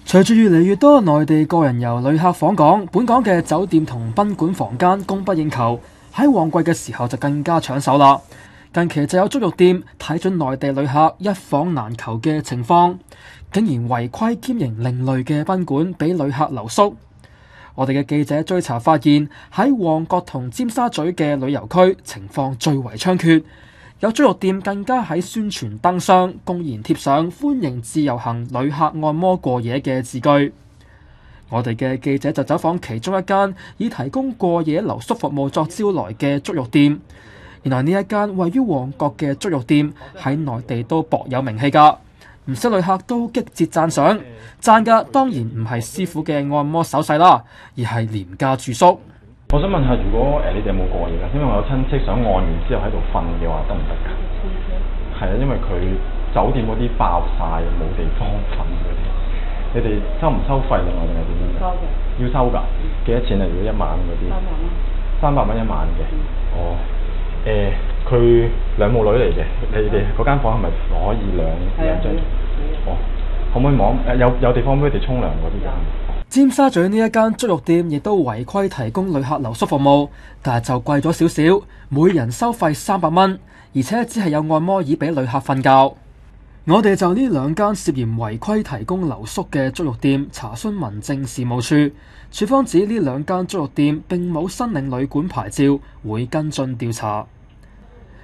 隨住越嚟越多內地個人遊旅客訪港，本港嘅酒店同賓館房間供不應求，喺旺季嘅時候就更加搶手啦。近期就有足浴店睇準內地旅客一房難求嘅情況，竟然違規兼營另類嘅賓館俾旅客留宿。我哋嘅記者追查發現，喺旺角同尖沙咀嘅旅遊區情況最為猖獗，有足浴店更加喺宣傳燈箱公然貼上歡迎自由行旅客按摩過夜嘅字句。我哋嘅記者就走訪其中一間以提供過夜留宿服務作招來嘅足浴店。原來呢一間位於旺角嘅足浴店喺內地都薄有名氣㗎，唔少旅客都激切讚賞。讚嘅當然唔係師傅嘅按摩手勢啦，而係廉價住宿。我想問下，如果你哋有冇過夜㗎？因為我有親戚想按完之後喺度瞓嘅話，得唔得㗎？係啊，因為佢酒店嗰啲爆晒，冇地方瞓嗰啲。你哋收唔收費另外定係點樣？收嘅。要收㗎？幾多錢啊？如果一晚嗰啲？300蚊一晚嘅。哦。佢兩母女嚟嘅。你哋嗰間房係咪可以兩張？哦。可唔可以望？有地方俾佢哋沖涼嗰啲㗎？尖沙咀呢一間足浴店亦都違規提供旅客留宿服務，但係就貴咗少少，每人收費300蚊，而且只係有按摩椅俾旅客瞓覺。我哋就呢兩間涉嫌違規提供留宿嘅足浴店查詢民政事務處，處方指呢兩間足浴店並冇申領旅館牌照，會跟進調查。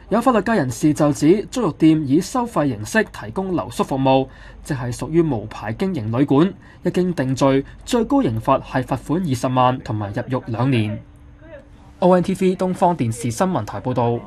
有法律界人士就指，足浴店以收費形式提供留宿服務，即係屬於無牌經營旅館，一經定罪，最高刑罰係罰款20萬同埋入獄2年。ONTV 東方電視新聞台報導。